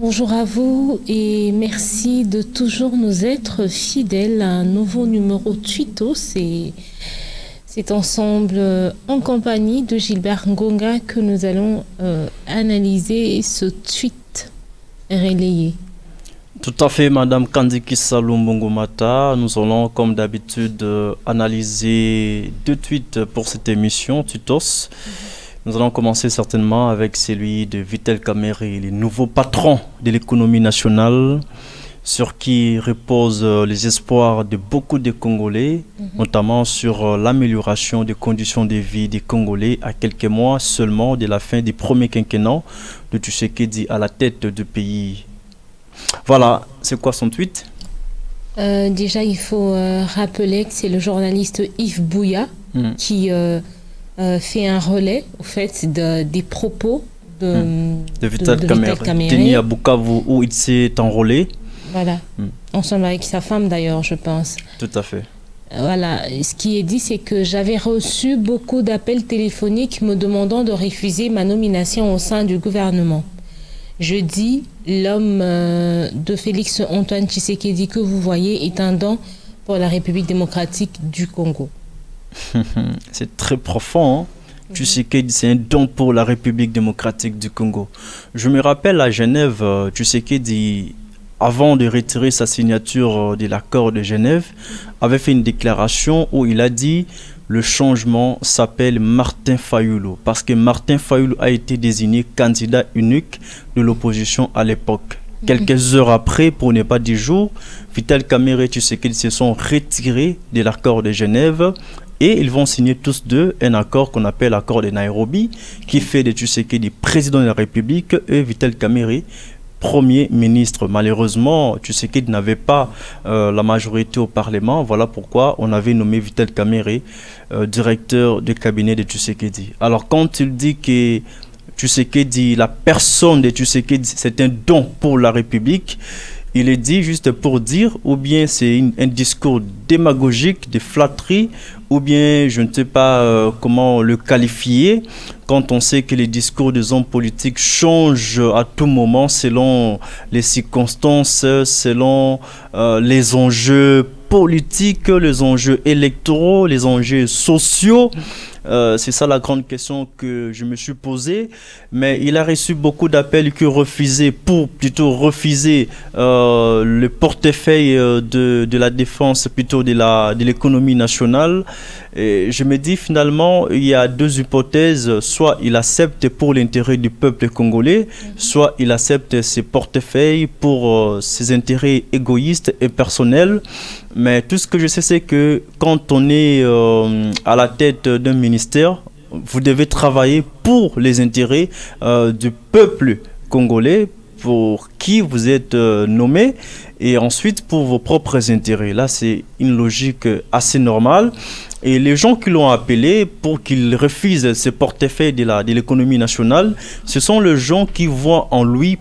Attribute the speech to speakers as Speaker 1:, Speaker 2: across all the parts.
Speaker 1: Bonjour à vous et merci de toujours nous être fidèles à un nouveau numéro de Twittos. C'est ensemble en compagnie de Gilbert Ngonga que nous allons analyser ce tweet relayé.
Speaker 2: Tout à fait, Madame Kandiki Saloum-Bongomata. Nous allons, comme d'habitude, analyser deux tweets pour cette émission, Twittos. Nous allons commencer certainement avec celui de Vital Kamerhe, le nouveau patron de l'économie nationale, sur qui reposent les espoirs de beaucoup de Congolais, notamment sur l'amélioration des conditions de vie des Congolais à quelques mois seulement de la fin du premier quinquennat de Tshisekedi à la tête du pays. Voilà, c'est quoi son tweet?
Speaker 1: Déjà, il faut rappeler que c'est le journaliste Yves Bouya qui fait un relais au fait des propos de
Speaker 2: Vital Kamerhe, tenu à Bukavu où il s'est enrôlé.
Speaker 1: Voilà, ensemble avec sa femme d'ailleurs, je pense.
Speaker 2: Tout à fait.
Speaker 1: Voilà, ce qui est dit, c'est que j'avais reçu beaucoup d'appels téléphoniques me demandant de refuser ma nomination au sein du gouvernement. Je dis, l'homme de Félix Antoine Tshisekedi que vous voyez est un don pour la République démocratique du Congo.
Speaker 2: C'est très profond, hein? Tshisekedi, c'est un don pour la République démocratique du Congo. Je me rappelle à Genève, Tshisekedi, avant de retirer sa signature de l'accord de Genève, avait fait une déclaration où il a dit le changement s'appelle Martin Fayulu, parce que Martin Fayulu a été désigné candidat unique de l'opposition à l'époque. Quelques heures après, pour ne pas dire jours, Vital Kamerhe et Tshisekedi se sont retirés de l'accord de Genève et ils vont signer tous deux un accord qu'on appelle l'accord de Nairobi, qui fait de Tshisekedi président de la République et Vital Kamerhe Premier ministre. Malheureusement, Tshisekedi n'avait pas la majorité au Parlement. Voilà pourquoi on avait nommé Vital Kamerhe directeur du cabinet de Tshisekedi. Alors quand il dit que Tshisekedi, la personne de Tshisekedi, c'est un don pour la République, il est dit juste pour dire, ou bien c'est un discours démagogique, de flatterie, ou bien je ne sais pas comment le qualifier, quand on sait que les discours des hommes politiques changent à tout moment selon les circonstances, selon les enjeux politiques, les enjeux électoraux, les enjeux sociaux. C'est ça la grande question que je me suis posée. Mais il a reçu beaucoup d'appels que refuser, pour plutôt refuser le portefeuille de la défense, plutôt de l'économie nationale. Et je me dis finalement, il y a deux hypothèses. Soit il accepte pour l'intérêt du peuple congolais, soit il accepte ses portefeuilles pour ses intérêts égoïstes et personnels. Mais tout ce que je sais, c'est que quand on est à la tête d'un ministère, vous devez travailler pour les intérêts du peuple congolais pour qui vous êtes nommé, et ensuite pour vos propres intérêts. Là, c'est une logique assez normale. Et les gens qui l'ont appelé pour qu'il refuse ce portefeuille de l'économie nationale, ce sont les gens qui voient en lui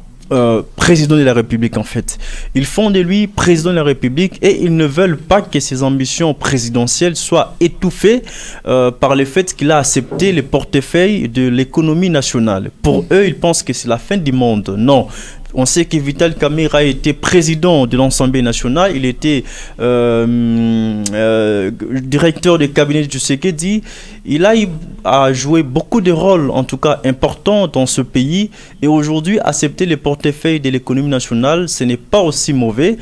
Speaker 2: président de la République en fait. Ils font de lui président de la République et ils ne veulent pas que ses ambitions présidentielles soient étouffées par le fait qu'il a accepté le portefeuille de l'économie nationale. Pour eux, ils pensent que c'est la fin du monde. Non. On sait que Vital Kamerhe a été président de l'Assemblée nationale, il était directeur du cabinet de Tshisekedi. Il a joué beaucoup de rôles, en tout cas importants dans ce pays. Et aujourd'hui, accepter les portefeuilles de l'économie nationale, ce n'est pas aussi mauvais.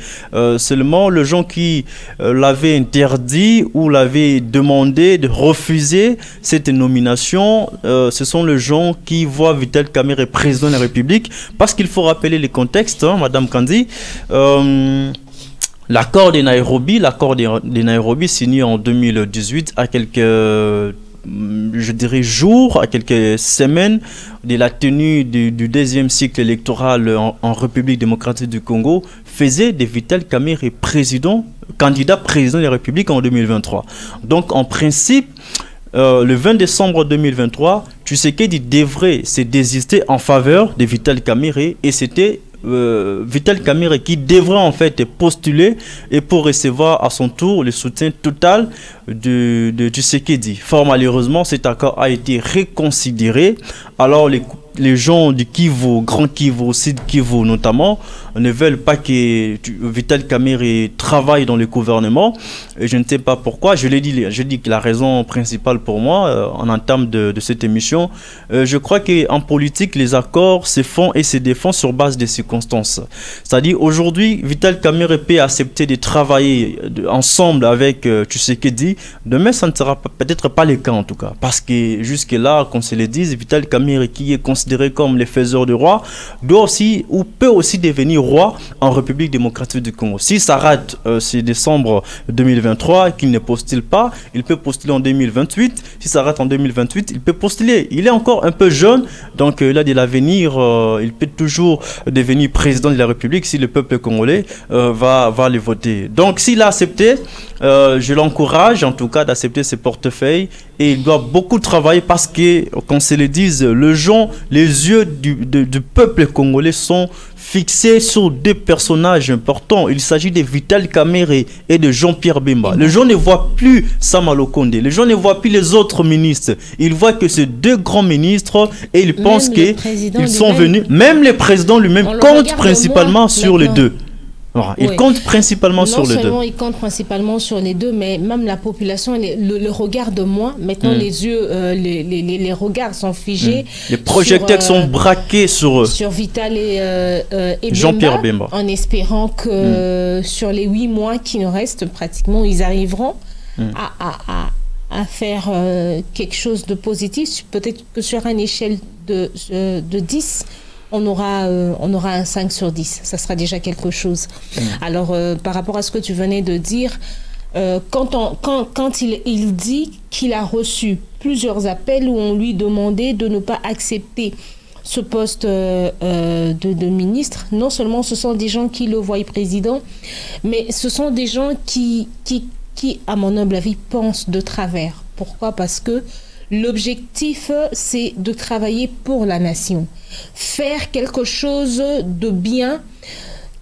Speaker 2: Seulement, les gens qui l'avaient interdit ou l'avaient demandé de refuser cette nomination, ce sont les gens qui voient Vital Kamerhe président de la République. Parce qu'il faut rappeler les contextes, hein, Madame Kandi. L'accord de Nairobi, signé en 2018, à quelques, je dirais, jours, à quelques semaines de la tenue du deuxième cycle électoral en République démocratique du Congo, faisait de Vital Kamerhe candidat président de la République en 2023. Donc, en principe, le 20 décembre 2023, Tshisekedi devrait se désister en faveur de Vital Kamerhe, et c'était Vital Kamerhe qui devrait en fait postuler et pour recevoir à son tour le soutien total de Tshisekedi. Fort malheureusement, cet accord a été reconsidéré. Alors les gens du Kivu, Grand Kivu, Sud Kivu notamment, ne veulent pas que Vital Kamerhe travaille dans le gouvernement. Et je ne sais pas pourquoi. Je dis que la raison principale pour moi, en entame de cette émission, je crois qu'en politique, les accords se font et se défendent sur base des circonstances. C'est-à-dire, aujourd'hui, Vital Kamerhe peut accepter de travailler ensemble avec Tshisekedi. Demain, ça ne sera peut-être pas le cas en tout cas. Parce que jusque-là, qu'on se le dise, Vital Kamerhe, qui est considéré comme le faiseur de roi, doit aussi ou peut aussi devenir roi en République démocratique du Congo. Si ça rate, c'est décembre 2023, qu'il ne postule pas, il peut postuler en 2028. Si ça rate en 2028, il peut postuler. Il est encore un peu jeune, donc il a de l'avenir. Il peut toujours devenir président de la République si le peuple congolais va le voter. Donc s'il a accepté, je l'encourage en tout cas d'accepter ses portefeuilles et il doit beaucoup travailler parce que, qu'on se le dise, les yeux du peuple congolais sont fixés sur deux personnages importants. Il s'agit de Vital Kamerhe et de Jean-Pierre Bemba. Les gens ne voient plus Sama Lukonde, les gens ne voient plus les autres ministres. Ils voient que ces deux grands ministres et ils pensent qu'ils sont venus. Même le président lui-même compte principalement sur les deux. Voilà. Il compte principalement sur les deux. Non seulement
Speaker 1: il compte principalement sur les deux, mais même la population le regarde moins. Maintenant, les yeux, les regards sont figés.
Speaker 2: Les projecteurs sont braqués sur eux.
Speaker 1: Sur Vital et
Speaker 2: Jean-Pierre Bemba.
Speaker 1: En espérant que sur les 8 mois qui nous restent, pratiquement, ils arriveront à faire quelque chose de positif. Peut-être que sur une échelle de 10, on aura un 5 sur 10. Ça sera déjà quelque chose. Alors, par rapport à ce que tu venais de dire, quand il dit qu'il a reçu plusieurs appels où on lui demandait de ne pas accepter ce poste de ministre, non seulement ce sont des gens qui le voient président, mais ce sont des gens qui, à mon humble avis, pensent de travers. Pourquoi? Parce que l'objectif, c'est de travailler pour la nation. Faire quelque chose de bien,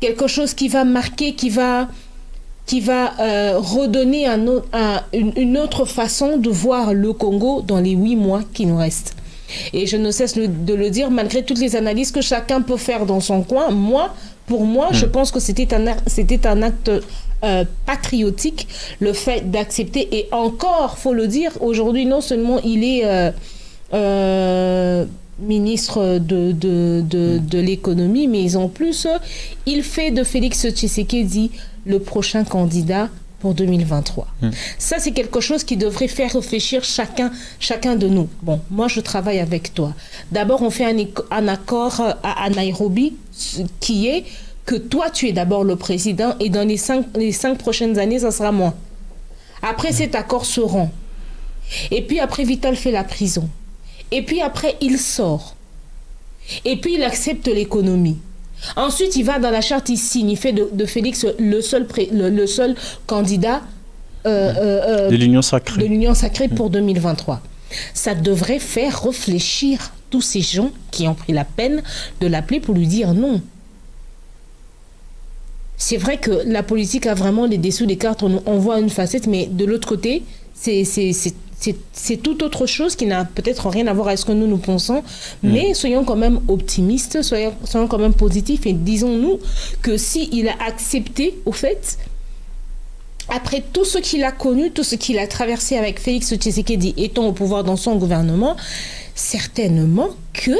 Speaker 1: quelque chose qui va marquer, qui va redonner une autre façon de voir le Congo dans les 8 mois qui nous restent. Et je ne cesse de le dire, malgré toutes les analyses que chacun peut faire dans son coin, pour moi, je pense que c'était un acte patriotique, le fait d'accepter. Et encore, faut le dire, aujourd'hui, non seulement il est ministre de l'économie, mais en plus, il fait de Félix Tshisekedi le prochain candidat pour 2023. Ça, c'est quelque chose qui devrait faire réfléchir chacun de nous. Bon, moi, je travaille avec toi. D'abord, on fait un accord à Nairobi, qui est que toi, tu es d'abord le président et dans les 5 prochaines années, ça sera moi. Après, cet accord se rend. Et puis après, Vital fait la prison. Et puis après, il sort. Et puis, il accepte l'économie. Ensuite, il va dans la charte, il signe. Il fait de Félix le seul candidat
Speaker 2: de l'Union sacrée
Speaker 1: pour 2023. Ça devrait faire réfléchir tous ces gens qui ont pris la peine de l'appeler pour lui dire non. C'est vrai que la politique a vraiment les dessous des cartes, on voit une facette, mais de l'autre côté, c'est tout autre chose qui n'a peut-être rien à voir avec ce que nous pensons, mais soyons quand même optimistes, soyons quand même positifs et disons-nous que s'il a accepté, au fait, après tout ce qu'il a connu, tout ce qu'il a traversé avec Félix Tshisekedi étant au pouvoir dans son gouvernement, certainement que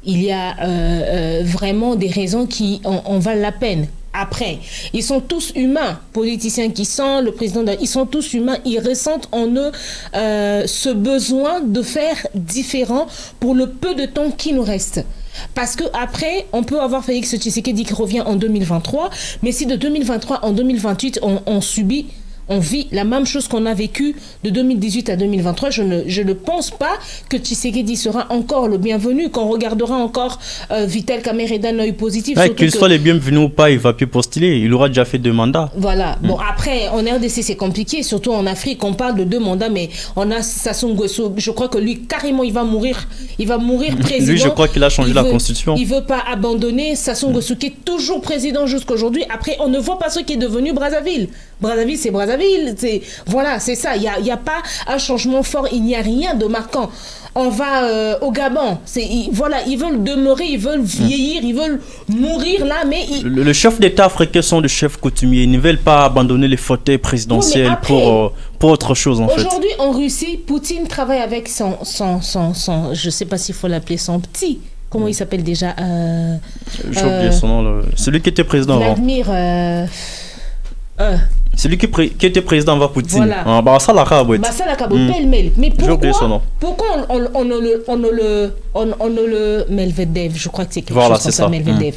Speaker 1: il y a vraiment des raisons qui en valent la peine. Après, ils sont tous humains, politiciens qui sont, le président, ils sont tous humains, ils ressentent en eux ce besoin de faire différent pour le peu de temps qui nous reste. Parce qu'après, on peut avoir Félix Tshisekedi qui revient en 2023, mais si de 2023 en 2028, on subit, On vit la même chose qu'on a vécu de 2018 à 2023. Je ne pense pas que Tshisekedi sera encore le bienvenu, qu'on regardera encore Vital Kamerhe d'un œil positif.
Speaker 2: Ouais, qu'il soit les bienvenus ou pas, il va plus postuler. Il aura déjà fait 2 mandats.
Speaker 1: Voilà. Bon, après, en RDC, c'est compliqué. Surtout en Afrique, on parle de 2 mandats, mais on a Sassou Nguesso. Je crois que lui, carrément, il va mourir. Il va mourir président.
Speaker 2: Lui, je crois qu'il a changé la constitution.
Speaker 1: Il ne veut pas abandonner Sassou Nguesso, qui est toujours président jusqu'à aujourd'hui. Après, on ne voit pas ce qui est devenu Brazzaville. Brazzaville, c'est Brazzaville. Voilà, c'est ça. Il n'y a pas un changement fort. Il n'y a rien de marquant. On va au Gabon. Voilà, ils veulent demeurer, ils veulent vieillir, ils veulent mourir là, mais...
Speaker 2: Le chef d'État africain sont des chefs coutumiers. Ils ne veulent pas abandonner les fauteuils présidentiels pour autre chose, en fait.
Speaker 1: Aujourd'hui, en Russie, Poutine travaille avec son je ne sais pas s'il faut l'appeler son petit... Comment il s'appelle déjà
Speaker 2: j'ai oublié son nom. Celui qui était président
Speaker 1: Vladimir...
Speaker 2: Celui qui était président avant Poutine.
Speaker 1: Voilà.
Speaker 2: Bassala Kabo,
Speaker 1: pêle-mêle. Mais pourquoi on ne le Medvedev, je crois que c'est quelque chose comme ça, Medvedev.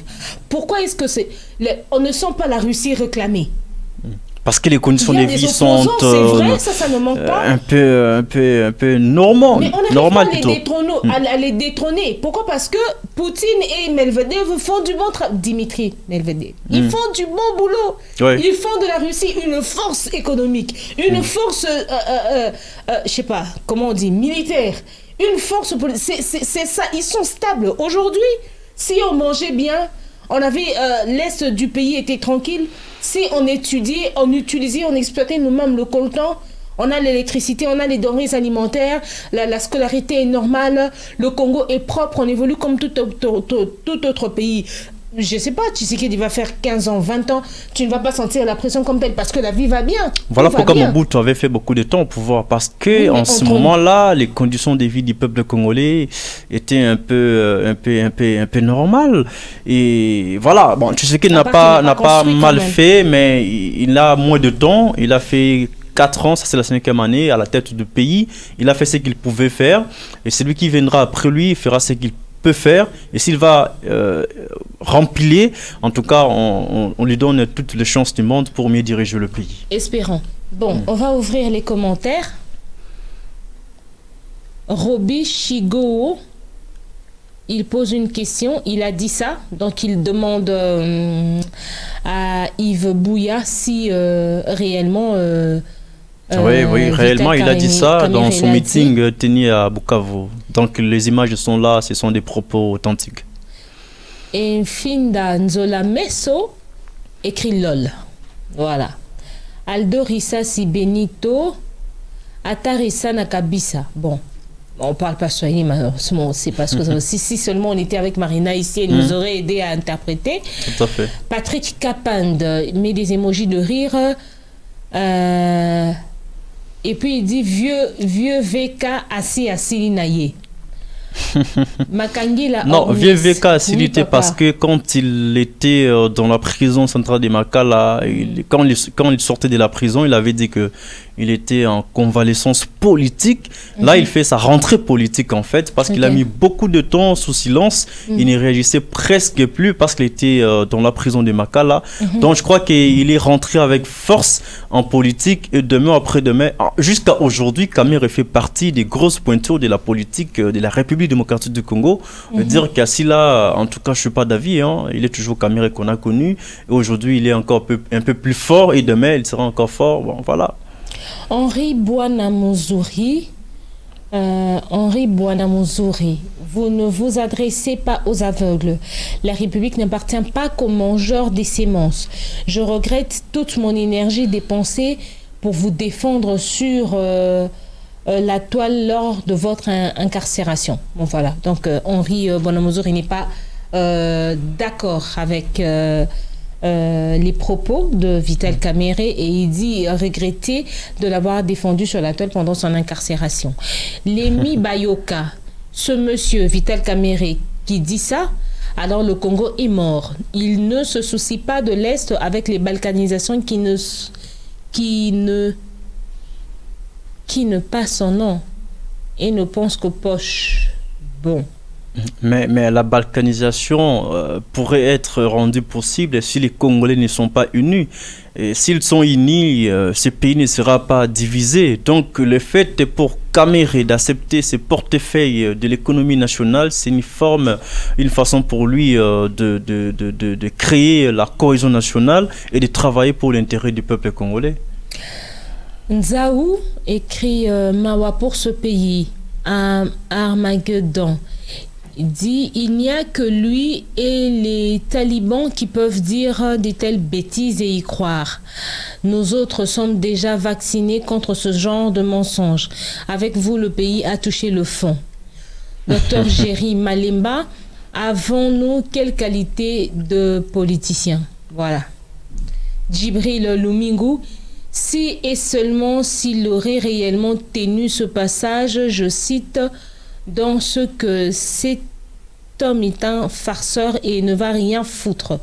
Speaker 1: Pourquoi est-ce que on ne sent pas la Russie réclamer?
Speaker 2: Parce que les conditions de vie sont
Speaker 1: vrai, ça ne manque pas.
Speaker 2: un peu normales.
Speaker 1: Mais on n'arrive pas à les détrôner. Pourquoi? Parce que Poutine et Medvedev font du bon travail. Dimitri Medvedev. Ils font du bon boulot.
Speaker 2: Ouais.
Speaker 1: Ils font de la Russie une force économique, une force, je sais pas, comment on dit, militaire, une force politique. C'est ça, ils sont stables. Aujourd'hui, si on mangeait bien, on avait l'Est du pays était tranquille. Si on étudiait, on utilisait, on exploitait nous-mêmes le coltan, on a l'électricité, on a les denrées alimentaires, la scolarité est normale, le Congo est propre, on évolue comme tout autre pays. Je sais pas, Tshisekedi va faire 15 ans, 20 ans, tu ne vas pas sentir la pression comme telle parce que la vie va bien.
Speaker 2: Voilà pourquoi Mobutu avait fait beaucoup de temps au pouvoir, parce que en ce moment-là, les conditions de vie du peuple congolais étaient un peu normales. Et voilà, bon, Tshisekedi n'a pas mal fait, mais il a moins de temps, il a fait 4 ans, ça c'est la 5e année à la tête du pays, il a fait ce qu'il pouvait faire, et celui qui viendra après lui fera ce qu'il peut faire, et s'il va remplir, en tout cas on lui donne toutes les chances du monde pour mieux diriger le pays.
Speaker 1: Espérons. Bon, on va ouvrir les commentaires. Roby Chigo, il pose une question, il a dit ça, donc il demande à Yves Bouya si réellement...
Speaker 2: oui, réellement, il a dit ça dans son meeting tenu à Bukavu. Donc, les images sont là, ce sont des propos authentiques.
Speaker 1: Et Finda Nzola Meso écrit LOL. Voilà. Aldo Rissasi Benito, Atarissa Nakabisa. Bon, on ne parle pas swahili, malheureusement, c'est parce que si seulement on était avec Marina ici, elle nous aurait aidé à interpréter.
Speaker 2: Tout à fait.
Speaker 1: Patrick Kapand met des émojis de rire. Et puis il dit vieux VK assis à Silinaye.
Speaker 2: Non, vieux VK a silité parce que quand il était dans la prison centrale de Makala, quand il sortait de la prison, il avait dit que il était en convalescence politique. Là, il fait sa rentrée politique en fait, parce qu'il a mis beaucoup de temps sous silence. Il ne réagissait presque plus parce qu'il était dans la prison de Makala. Donc, je crois qu'il est rentré avec force en politique, et demain après-demain, jusqu'à aujourd'hui, Kamerhe fait partie des grosses pointures de la politique de la République démocratique du Congo. Dire qu'Assila, en tout cas, je ne suis pas d'avis, hein, il est toujours Kamerhe qu'on a connu. Et aujourd'hui, il est encore un peu plus fort, et demain, il sera encore fort. Bon, voilà.
Speaker 1: Henri Bouanamouzouri, vous ne vous adressez pas aux aveugles. La République n'appartient pas qu'aux mangeurs des sémences. Je regrette toute mon énergie dépensée pour vous défendre sur la toile lors de votre incarcération. Bon, voilà. Donc, Henri Bouanamouzouri n'est pas d'accord avec... les propos de Vital Kamerhe, et il dit regretter de l'avoir défendu sur la toile pendant son incarcération. Lémi Bayoka, ce monsieur Vital Kamerhe qui dit ça, alors le Congo est mort. Il ne se soucie pas de l'Est avec les balkanisations qui ne passent son nom et ne pense qu'aux poches. Bon.
Speaker 2: Mais la balkanisation pourrait être rendue possible si les Congolais ne sont pas unis. Et s'ils sont unis, ce pays ne sera pas divisé. Donc le fait pour Kamere d'accepter ces portefeuilles de l'économie nationale, c'est une façon pour lui de créer la cohésion nationale et de travailler pour l'intérêt du peuple congolais.
Speaker 1: Nzaou écrit Mawa pour ce pays, Armageddon. Il dit il n'y a que lui et les talibans qui peuvent dire de telles bêtises et y croire. Nous autres sommes déjà vaccinés contre ce genre de mensonges. Avec vous, le pays a touché le fond. Docteur Géry Malemba, avons-nous quelle qualité de politicien? Voilà. Djibril Lumingu, si et seulement s'il aurait réellement tenu ce passage, je cite, dans ce que cet homme est un farceur et ne va rien foutre.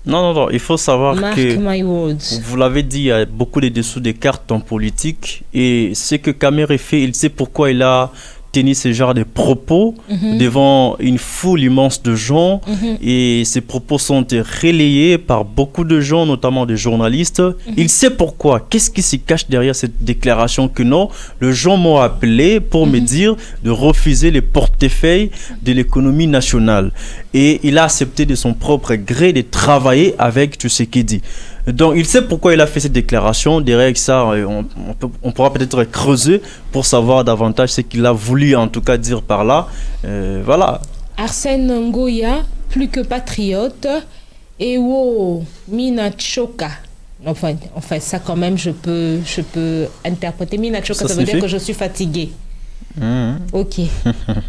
Speaker 2: Non, il faut savoir
Speaker 1: Mark
Speaker 2: que,
Speaker 1: my words.
Speaker 2: vous l'avez dit, il y a beaucoup de dessous des cartes en politique. Et ce que Kamere fait, il sait pourquoi il a tenu ce genre de propos devant une foule immense de gens. Et ces propos sont relayés par beaucoup de gens, notamment des journalistes. Il sait pourquoi. Qu'est-ce qui se cache derrière cette déclaration que non, les gens m'ont appelé pour me dire de refuser les portefeuilles de l'économie nationale. Et il a accepté de son propre gré de travailler avec Tshisekedi. Donc il sait pourquoi il a fait cette déclaration. Derrière ça, on pourra peut-être creuser pour savoir davantage ce qu'il a voulu en tout cas dire par là. Voilà.
Speaker 1: Arsène Ngoya, plus que patriote, Ewo Minachoka. Enfin, ça quand même, je peux interpréter. Minachoka, ça veut dire que je suis fatigué. Ok.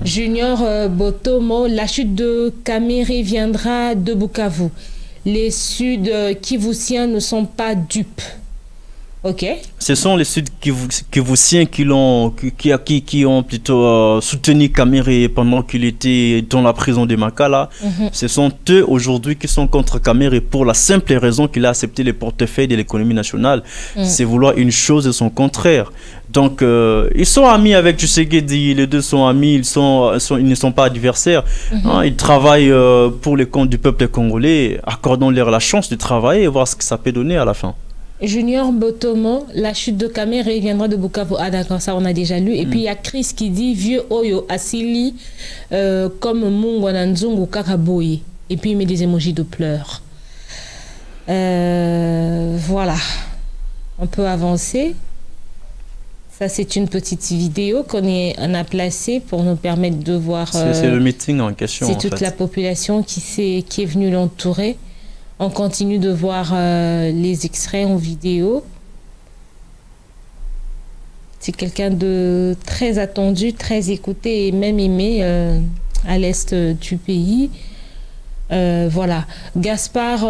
Speaker 1: Junior Botomo, la chute de Kamere viendra de Bukavu. Les Sud-Kivusiens ne sont pas dupes. Ok. Ce
Speaker 2: sont les Sud-Kivusiens qui ont plutôt soutenu Kamere pendant qu'il était dans la prison de Makala. Ce sont eux aujourd'hui qui sont contre Kamere pour la simple raison qu'il a accepté les portefeuilles de l'économie nationale. C'est vouloir une chose et son contraire. Donc, ils sont amis avec Tshisekedi, les deux sont amis, ils ne sont pas adversaires. Ils travaillent pour les comptes du peuple congolais. Accordons-leur la chance de travailler et voir ce que ça peut donner à la fin.
Speaker 1: Junior Botomo, la chute de Kamere viendra de Bukavu. Ah d'accord, ça on a déjà lu. Et puis il y a Chris qui dit vieux Oyo Asili comme Mungwananzungu Kakaboyi. Et puis il met des émojis de pleurs. Voilà. On peut avancer. Ça c'est une petite vidéo qu'on a placée pour nous permettre de voir...
Speaker 2: c'est le meeting en question.
Speaker 1: C'est toute la population qui est venue l'entourer. On continue de voir les extraits en vidéo. C'est quelqu'un de très attendu, très écouté et même aimé à l'est du pays. Voilà. Gaspard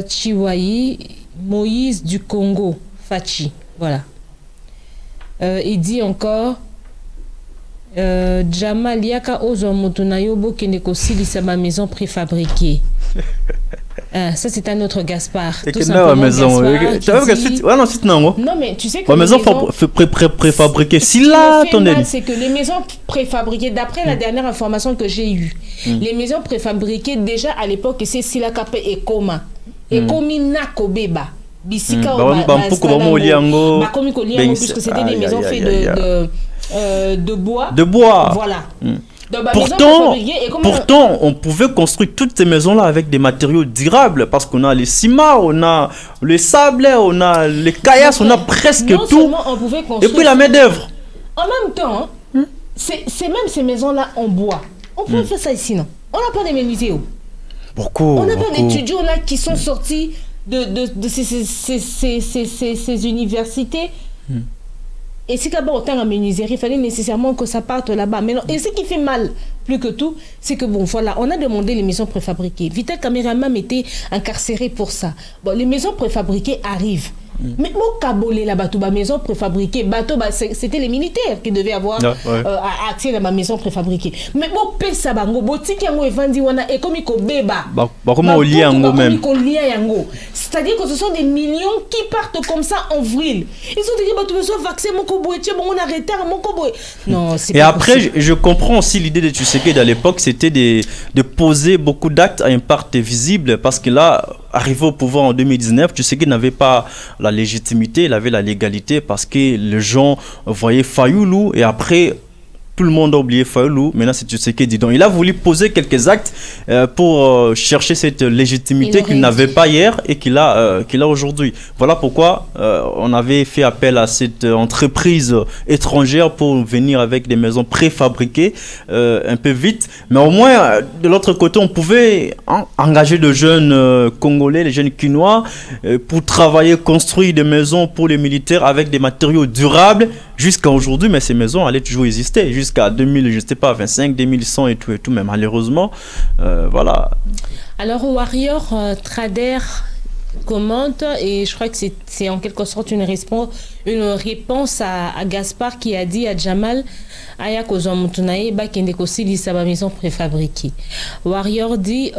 Speaker 1: Chiwayi, Moïse du Congo, Fachi. Voilà. Il dit encore Jamal Yaka Ozo Motunayobo Keneko Silisa ma maison préfabriquée. Ça c'est un autre Gaspard. Tout simplement
Speaker 2: maison.
Speaker 1: Non mais tu sais que
Speaker 2: la maison préfabriquée. Si là,
Speaker 1: c'est que les maisons préfabriquées, d'après la dernière information que j'ai eue, les maisons préfabriquées déjà à l'époque c'est Silakape et Koma. Et Komi Nakobeba. Bisika puisque c'était des maisons faites de bois.
Speaker 2: De bois.
Speaker 1: Voilà. Donc,
Speaker 2: pourtant, on pouvait construire toutes ces maisons-là avec des matériaux durables parce qu'on a les ciments, on a les sables, on a les caillasses, on a presque tout.
Speaker 1: On pouvait construire.
Speaker 2: Et puis la main-d'œuvre.
Speaker 1: En même temps, c'est même ces maisons-là en bois. On peut faire ça ici, non? On n'a pas des menuisiers.
Speaker 2: Beaucoup.
Speaker 1: On n'a pas d'étudiants là qui sont sortis de ces universités. Et si d'abord autant en menuiserie, il fallait nécessairement que ça parte là-bas. Mais non, et ce qui fait mal, plus que tout, c'est que bon, voilà, on a demandé les maisons préfabriquées. Vital Kamere même était incarcéré pour ça. Bon, les maisons préfabriquées arrivent. Mais mon cabolé là-bas, ma maison préfabriquée, c'était les militaires qui devaient avoir accès à ma maison préfabriquée. Mais mon pesa bango, boutique yango evandi wana et comme il beba.
Speaker 2: Comment au lien yango même.
Speaker 1: C'est-à-dire que ce sont des millions qui partent comme ça en vrille. Ils ont dit bato besoin vacciner mon koboé, on a arrêté mon koboé. Non, c'est pas.
Speaker 2: Et après, je comprends aussi l'idée de Tshisekedi à l'époque, c'était de poser beaucoup d'actes à impact visible parce que là, arrivé au pouvoir en 2019, Tshisekedi n'avait pas la légitimité, il avait la légalité parce que les gens voyaient Fayoulou et après tout le monde a oublié Fayoulou, maintenant c'est Tshisekedi. Donc il a voulu poser quelques actes pour chercher cette légitimité qu'il n'avait pas hier et qu'il a aujourd'hui. Voilà pourquoi on avait fait appel à cette entreprise étrangère pour venir avec des maisons préfabriquées un peu vite. Mais au moins, de l'autre côté, on pouvait engager de jeunes Congolais, les jeunes Quinois, pour travailler, construire des maisons pour les militaires avec des matériaux durables jusqu'à aujourd'hui. Mais ces maisons allaient toujours exister jusqu'à 2000, je sais pas, 25, 2100 et tout, mais malheureusement, voilà.
Speaker 1: Alors, Warrior Trader commente, et je crois que c'est en quelque sorte une réponse à Gaspard qui a dit à Jamal Aya Kozomutunae Bakende Kosili Saba maison préfabriquée. Warrior dit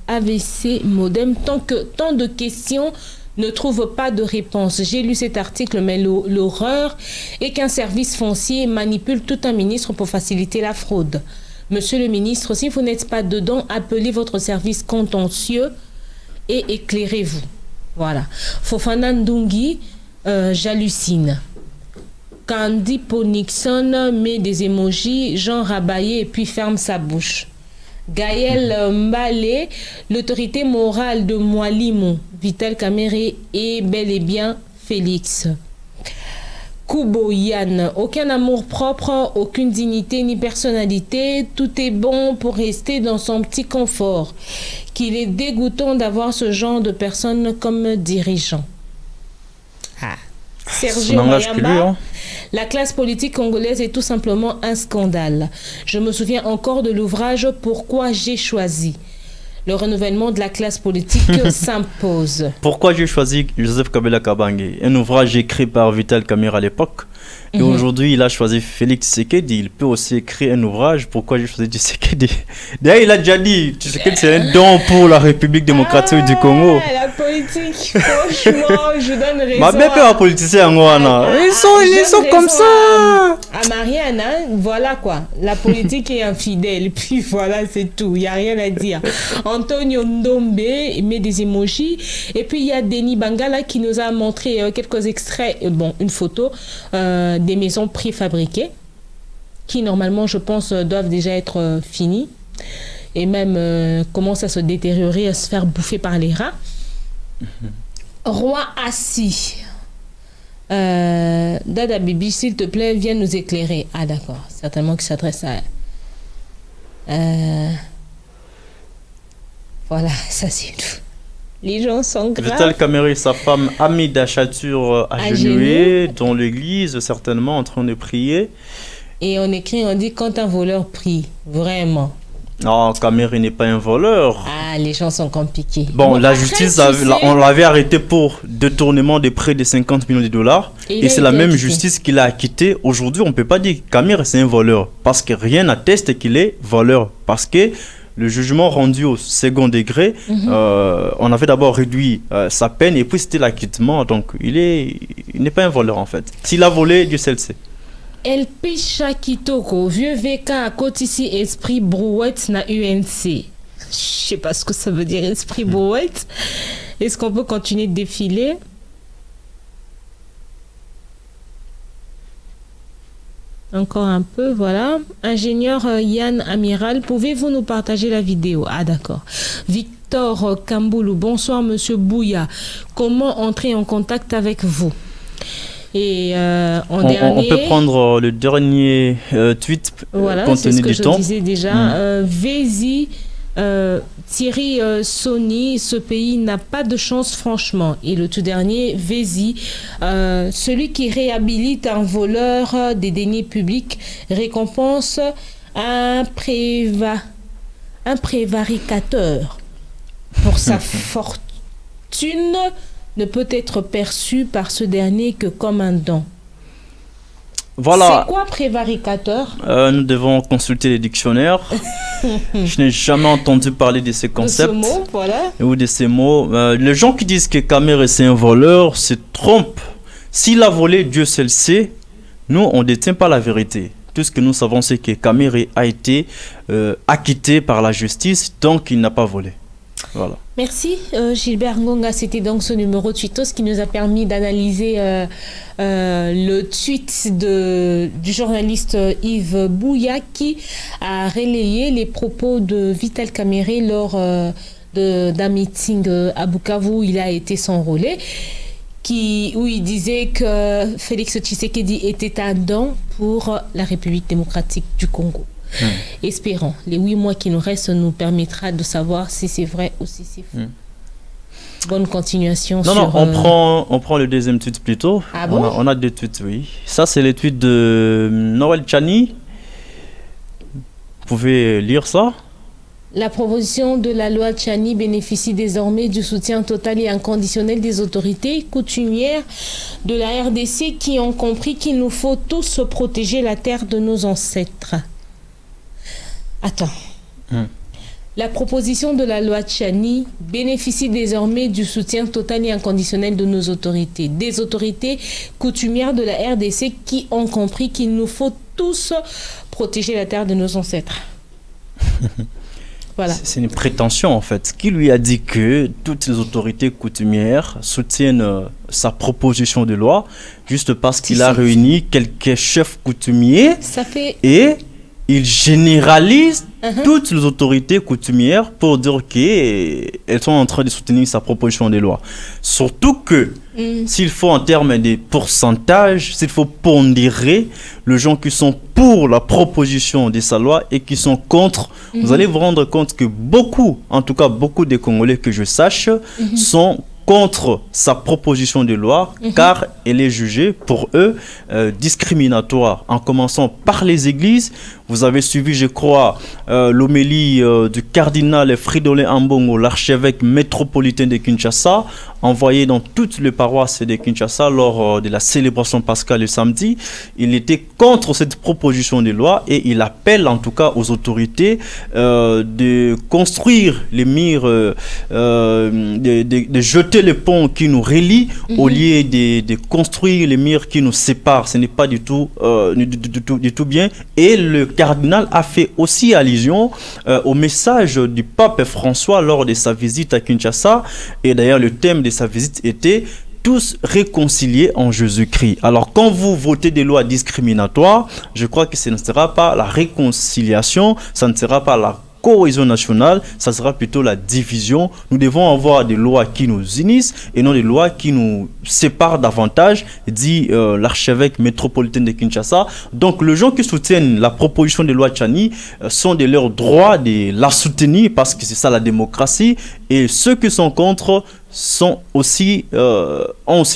Speaker 1: AVC modem, tant de questions ne trouve pas de réponse. J'ai lu cet article, mais l'horreur est qu'un service foncier manipule tout un ministre pour faciliter la fraude. Monsieur le ministre, si vous n'êtes pas dedans, appelez votre service contentieux et éclairez-vous. Voilà. Fofana Ndungi, j'hallucine. Candy Ponixon met des emojis, Jean rabaillé et puis ferme sa bouche. Gaël Mbale, l'autorité morale de Mwalimu, Vital Kamere est bel et bien Félix. Kubo Yann, aucun amour propre, aucune dignité ni personnalité, tout est bon pour rester dans son petit confort. Qu'il est dégoûtant d'avoir ce genre de personnes comme dirigeant. Sergio Mayamba, la classe politique congolaise est tout simplement un scandale. Je me souviens encore de l'ouvrage Pourquoi j'ai choisi. Le renouvellement de la classe politique s'impose.
Speaker 2: Pourquoi j'ai choisi Joseph Kabila Kabange, un ouvrage écrit par Vital Kamerhe à l'époque. Et aujourd'hui, il a choisi Félix Tshisekedi. Il peut aussi écrire un ouvrage. Pourquoi j'ai choisi Tshisekedi? D'ailleurs, il a déjà dit Tshisekedi, c'est un don pour la République démocratique du Congo.
Speaker 1: La politique, franchement, je donne raison.
Speaker 2: Ma belle peur politicien, ils sont comme ça.
Speaker 1: À Marianne, hein, voilà quoi. La politique est infidèle. Puis voilà, c'est tout. Il n'y a rien à dire. Antonio Ndombe met des emojis. Et puis il y a Denis Bangala qui nous a montré quelques extraits, une photo des maisons préfabriquées qui normalement je pense doivent déjà être finies et même commencent à se détériorer, à se faire bouffer par les rats. Roi assis, Dada Bibi, s'il te plaît, viens nous éclairer. Ah d'accord, certainement qu'il s'adresse à voilà, ça c'est une... Les gens sont graves.
Speaker 2: Vital Kamerhe et sa femme Amida Chatur agenouillée dans l'église, certainement en train de prier.
Speaker 1: Et on écrit, on dit quand un voleur prie, vraiment.
Speaker 2: Non, Kamerhe n'est pas un voleur.
Speaker 1: Ah, les gens sont compliqués.
Speaker 2: Bon, la justice, on l'avait arrêté pour détournement de près de 50 millions de dollars. Et c'est la même justice qui l'a acquitté. Aujourd'hui, on ne peut pas dire que Kamerhe c'est un voleur. Parce que rien n'atteste qu'il est voleur. Parce que le jugement rendu au second degré, on avait d'abord réduit sa peine et puis c'était l'acquittement. Donc il n'est pas un voleur en fait. S'il a volé, Dieu seul sait.
Speaker 1: El Picha Kitoko, vieux VK à côté ici, esprit brouette na UNC. Je sais pas ce que ça veut dire, esprit brouette. Est-ce qu'on peut continuer de défiler? Encore un peu, voilà. Ingénieur Yann Amiral, pouvez-vous nous partager la vidéo? Ah d'accord. Victor Kamboulou, bonsoir Monsieur Bouya. Comment entrer en contact avec vous? Et on peut
Speaker 2: prendre le dernier tweet compte tenu du temps.
Speaker 1: Je disais déjà. Vézi, Thierry Sony, ce pays n'a pas de chance franchement. Et le tout dernier, Vézi, celui qui réhabilite un voleur des deniers publics récompense un prévaricateur pour sa fortune ne peut être perçu par ce dernier que comme un don.
Speaker 2: Voilà.
Speaker 1: C'est quoi prévaricateur?
Speaker 2: Nous devons consulter les dictionnaires. Je n'ai jamais entendu parler de ces concepts.
Speaker 1: De ce mot, voilà.
Speaker 2: Ou de ces mots. Les gens qui disent que Kamere c'est un voleur se trompent. S'il a volé, Dieu seul sait. Nous, on ne détient pas la vérité. Tout ce que nous savons, c'est que Kamere a été acquitté par la justice, donc il n'a pas volé. Voilà.
Speaker 1: Merci Gilbert Ngonga, c'était donc ce numéro tweetos qui nous a permis d'analyser le tweet du journaliste Yves Bouya qui a relayé les propos de Vital Kamere lors d'un meeting à Bukavu où il a été s'enrôler, où il disait que Félix Tshisekedi était un don pour la République démocratique du Congo. Espérons. Les 8 mois qui nous restent nous permettra de savoir si c'est vrai ou si c'est faux. Bonne continuation.
Speaker 2: Non, on prend le deuxième tweet plutôt.
Speaker 1: Ah bon?
Speaker 2: On a 2 tweets, oui. Ça, c'est le tweet de Noël Tchani. Vous pouvez lire ça.
Speaker 1: La proposition de la loi Tchani bénéficie désormais du soutien total et inconditionnel des autorités coutumières de la RDC qui ont compris qu'il nous faut tous protéger la terre de nos ancêtres. Attends. La proposition de la loi Tchani bénéficie désormais du soutien total et inconditionnel de nos autorités. Des autorités coutumières de la RDC qui ont compris qu'il nous faut tous protéger la terre de nos ancêtres. Voilà.
Speaker 2: C'est une prétention en fait. Qui lui a dit que toutes les autorités coutumières soutiennent sa proposition de loi juste parce qu'il a réuni quelques chefs coutumiers et il généralise toutes les autorités coutumières pour dire qu'elles sont en train de soutenir sa proposition de loi. Surtout que s'il faut en termes de pourcentage, s'il faut pondérer les gens qui sont pour la proposition de sa loi et qui sont contre, vous allez vous rendre compte que beaucoup, en tout cas beaucoup des Congolais que je sache, sont contre sa proposition de loi car elle est jugée pour eux discriminatoire, en commençant par les églises. Vous avez suivi, je crois, l'homélie du cardinal Fridolin Ambongo, l'archevêque métropolitain de Kinshasa, envoyé dans toutes les paroisses de Kinshasa lors de la célébration pascale le samedi. Il était contre cette proposition de loi et il appelle en tout cas aux autorités de construire les murs, de jeter les ponts qui nous relient au lieu de construire les murs qui nous séparent. Ce n'est pas du tout bien. Et le cardinal a fait aussi allusion au message du pape François lors de sa visite à Kinshasa. Et d'ailleurs, le thème de sa visite était tous réconciliés en Jésus-Christ. Alors, quand vous votez des lois discriminatoires, je crois que ce ne sera pas la réconciliation, ça ne sera pas la cohésion nationale, ça sera plutôt la division. Nous devons avoir des lois qui nous unissent et non des lois qui nous séparent davantage, dit l'archevêque métropolitain de Kinshasa. Donc, les gens qui soutiennent la proposition de loi Tchani sont de leur droit de la soutenir parce que c'est ça la démocratie. Et ceux qui sont contre ont aussi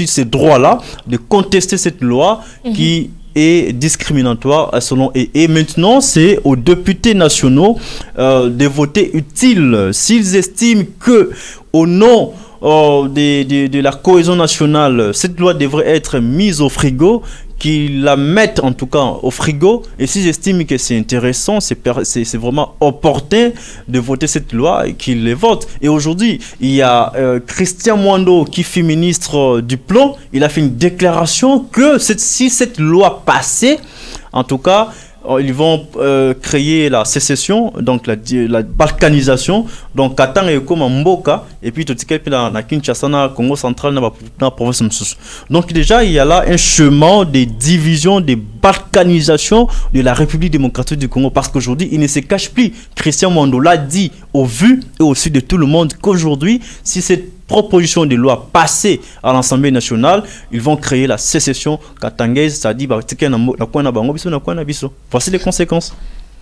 Speaker 2: ces droits-là de contester cette loi qui est discriminatoire selon eux. Et maintenant, c'est aux députés nationaux de voter utile. S'ils estiment que, au nom de la cohésion nationale, cette loi devrait être mise au frigo, qu'ils la mettent en tout cas au frigo. Et s'ils estiment que c'est intéressant, c'est vraiment opportun de voter cette loi et qu'ils les votent. Et aujourd'hui, il y a Christian Mwando qui fut ministre du Plan. Il a fait une déclaration que si cette loi passait, en tout cas, ils vont créer la sécession, donc la balkanisation. Donc, Katang et comme Mboka, et puis tout ce qui est dans Kinshasa, dans Congo central, dans la province. Donc, déjà, il y a là un chemin de division, de balkanisation de la République démocratique du Congo. Parce qu'aujourd'hui, il ne se cache plus. Christian Mwando l'a dit au vu et au su de tout le monde qu'aujourd'hui, si cette proposition de loi passée à l'Assemblée nationale, ils vont créer la sécession katangaise, c'est-à-dire voici les conséquences.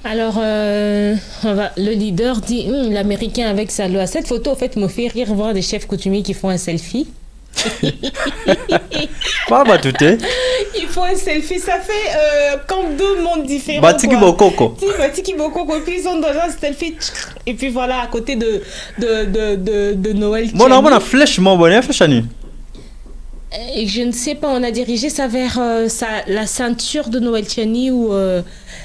Speaker 1: Alors, le leader dit l'Américain avec sa loi. Cette photo, en fait, me fait rire voir des chefs coutumiers qui font un selfie.
Speaker 2: Pas batouté.
Speaker 1: Il faut un selfie, ça fait comme deux mondes différents.
Speaker 2: Batiki Bokoko.
Speaker 1: Batiki Bokoko, puis ils sont dans un selfie. Et puis voilà, à côté de Noël.
Speaker 2: Bon, on a flèche, mon bonnet, flèche à nu.
Speaker 1: Et je ne sais pas, on a dirigé ça vers la ceinture de Noël Tchani ou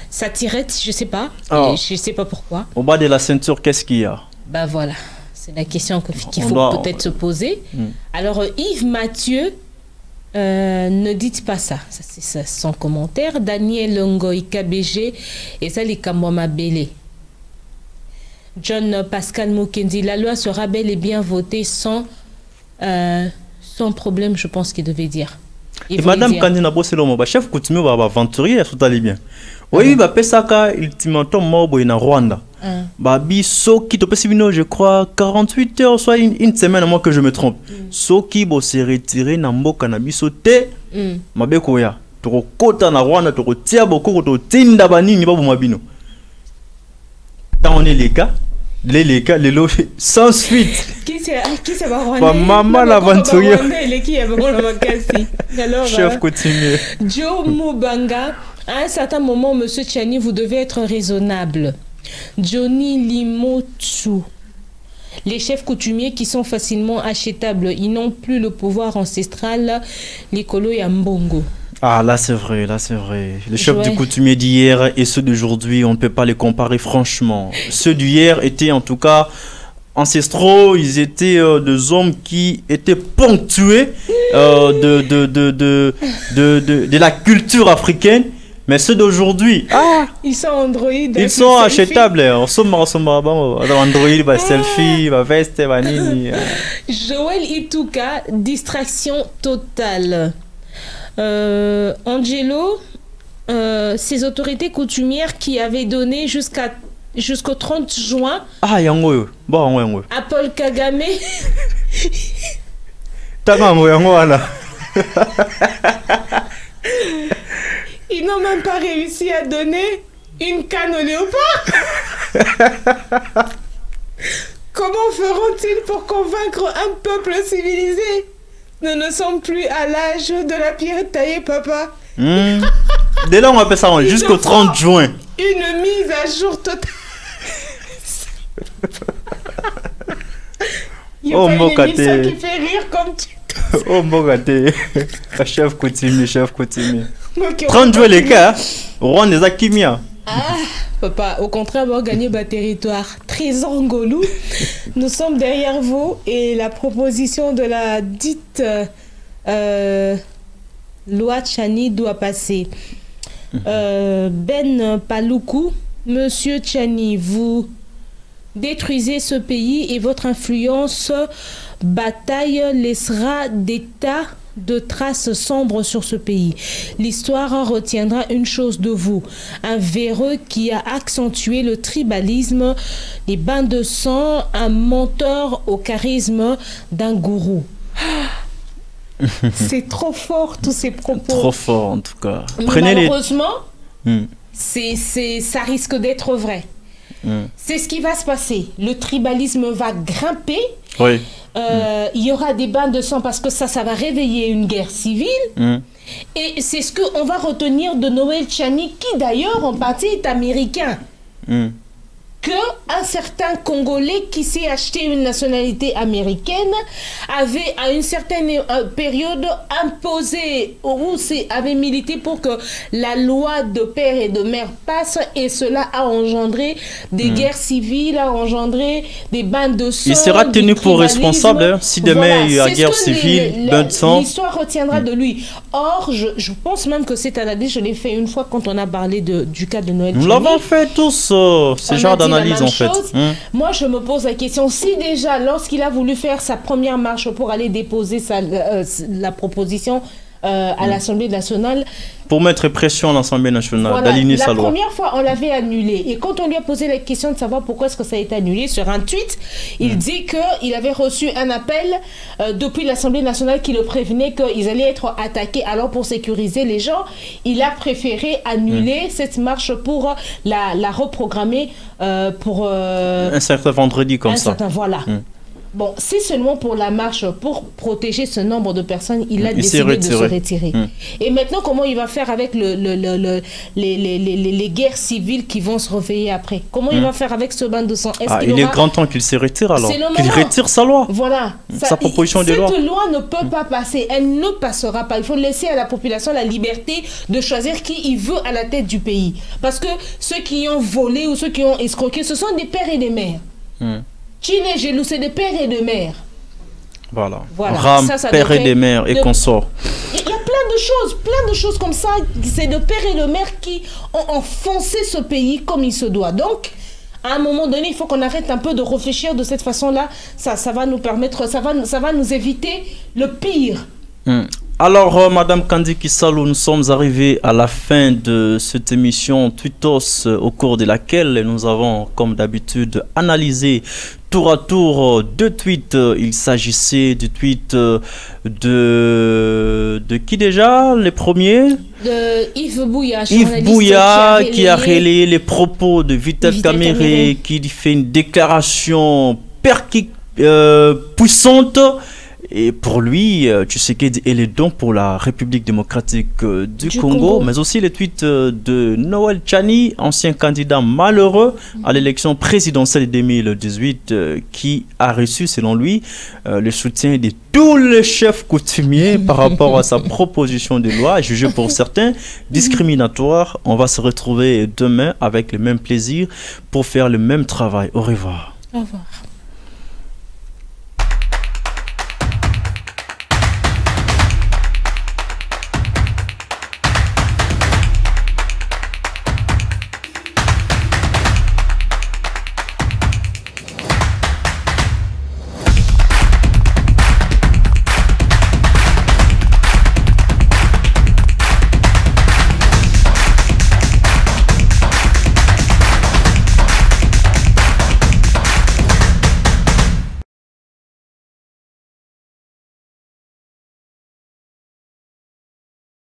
Speaker 1: sa tirette, je ne sais pas.
Speaker 2: Oh.
Speaker 1: Et je ne sais pas pourquoi.
Speaker 2: Au bas de la ceinture, qu'est-ce qu'il y a?
Speaker 1: Ben voilà, c'est la question qu'il faut peut-être se poser. Alors Yves Mathieu, ne dites pas ça. Ça c'est son commentaire. Daniel Ngoy KBG et ça les Kamwama Bélé. John Pascal Mukendi, la loi sera bel et bien votée sans problème, je pense qu'il devait dire.
Speaker 2: Et Madame Kandina Bosseloma, chef coutumier va aventurier, tout allait bien. Oui, va pesaka ultimatum mobo en Rwanda. Babi Soki, je crois 48 heures, soit une semaine, à moins que je me trompe. Soki bo se retirer na mboka na biso te. Mabeko ya. Toko kota na Rwanda, toko tia boko to tinda banini babu mabino. Tant on est les cas. Les lots sans suite.
Speaker 1: Qui c'est Rwanda?
Speaker 2: Maman l'aventurier.
Speaker 1: Chef coutumier. Joe Mubanga, à un certain moment, Monsieur Tchani, vous devez être raisonnable. Johnny Limotu. Les chefs coutumiers qui sont facilement achetables, ils n'ont plus le pouvoir ancestral. Likolo et Mbongo.
Speaker 2: Ah, là c'est vrai, là c'est vrai. Les chefs du coutumier d'hier et ceux d'aujourd'hui, on ne peut pas les comparer franchement. Ceux d'hier étaient en tout cas ancestraux, ils étaient des hommes qui étaient ponctués de la culture africaine. Mais ceux d'aujourd'hui,
Speaker 1: ils sont androïdes.
Speaker 2: Ils sont achetables. On sommes Android, selfie, veste, vanini.
Speaker 1: Joël Ituka, distraction totale. Angelo, ces autorités coutumières qui avaient donné jusqu'au 30 juin
Speaker 2: à
Speaker 1: Paul Kagame. Ils n'ont même pas réussi à donner une canne au léopard. Comment feront-ils pour convaincre un peuple civilisé? Nous ne sommes plus à l'âge de la pierre taillée, papa.
Speaker 2: Dès là, on appelle ça jusqu'au 30 juin.
Speaker 1: Une mise à jour totale. Il y a pas une émission qui fait rire comme tu...
Speaker 2: Oh, mon gâté. Chef coutumier. 30 juin, les cas. Roi des Akimia.
Speaker 1: Papa, au contraire, on va gagner le territoire. Trésor Ngolou, nous sommes derrière vous et la proposition de la dite loi Tchani doit passer. Ben Paloukou, Monsieur Tchani, vous détruisez ce pays et votre influence bataille laissera des tas de traces sombres sur ce pays. L'histoire retiendra une chose de vous, un véreux qui a accentué le tribalisme, les bains de sang, un menteur au charisme d'un gourou. C'est trop fort tous ces propos.
Speaker 2: Trop fort en tout cas.
Speaker 1: Malheureusement, ça risque d'être vrai. C'est ce qui va se passer. Le tribalisme va grimper.
Speaker 2: Oui.
Speaker 1: Il y aura des bains de sang parce que ça va réveiller une guerre civile. Et c'est ce qu'on va retenir de Noël Tchani, qui d'ailleurs en partie est américain. Qu'un certain Congolais qui s'est acheté une nationalité américaine avait à une certaine période imposé ou avait milité pour que la loi de père et de mère passe, et cela a engendré des guerres civiles, a engendré des bains de sang.
Speaker 2: Il sera tenu pour responsable si demain il y a guerre civile, bain de sang.
Speaker 1: L'histoire retiendra de lui. Or, je pense même que cette analyse, je l'ai fait une fois quand on a parlé du cas de Noël Tchani.
Speaker 2: Nous l'avons fait tous, ce genre d'analyse en fait.
Speaker 1: Moi, je me pose la question, si déjà, lorsqu'il a voulu faire sa première marche pour aller déposer la proposition à l'Assemblée nationale...
Speaker 2: Pour mettre pression à l'Assemblée nationale, d'aligner sa loi.
Speaker 1: La première fois, on l'avait annulé. Et quand on lui a posé la question de savoir pourquoi est-ce que ça a été annulé, sur un tweet, il dit qu'il avait reçu un appel depuis l'Assemblée nationale qui le prévenait qu'ils allaient être attaqués. Alors, pour sécuriser les gens, il a préféré annuler cette marche pour la reprogrammer pour...
Speaker 2: un certain vendredi comme ça.
Speaker 1: Voilà. Bon, si seulement pour la marche, pour protéger ce nombre de personnes, il a décidé de se retirer. Et maintenant, comment il va faire avec les guerres civiles qui vont se réveiller après? Comment il va faire avec ce bain de sang?
Speaker 2: Il est grand temps qu'il se retire alors. Qu'il retire sa loi.
Speaker 1: Voilà.
Speaker 2: Sa proposition de loi.
Speaker 1: Cette loi ne peut pas passer. Elle ne passera pas. Il faut laisser à la population la liberté de choisir qui il veut à la tête du pays. Parce que ceux qui ont volé ou ceux qui ont escroqué, ce sont des pères et des mères. Chine et Gelou, c'est des pères et des mères.
Speaker 2: Voilà. Ram, père et des mères et consorts.
Speaker 1: Il y a plein de choses comme ça. C'est de pères et de mères qui ont enfoncé ce pays comme il se doit. Donc, à un moment donné, il faut qu'on arrête un peu de réfléchir de cette façon-là. Ça va nous permettre, ça va nous éviter le pire.
Speaker 2: Alors, Madame Kandiki Salou, nous sommes arrivés à la fin de cette émission Tweetos, au cours de laquelle nous avons, comme d'habitude, analysé tour à tour deux tweets. Il s'agissait du tweet de qui déjà? Les premiers?
Speaker 1: De Yves Bouya,
Speaker 2: Yves Bouya qui a relayé les propos de Vital Kamerhe, qui fait une déclaration puissante. Et pour lui, Tshisekedi est le don pour la République démocratique du Congo, mais aussi les tweets de Noël Tchani, ancien candidat malheureux à l'élection présidentielle de 2018, qui a reçu, selon lui, le soutien de tous les chefs coutumiers par rapport à sa proposition de loi, jugée pour certains discriminatoire. On va se retrouver demain avec le même plaisir pour faire le même travail. Au revoir.
Speaker 1: Au revoir.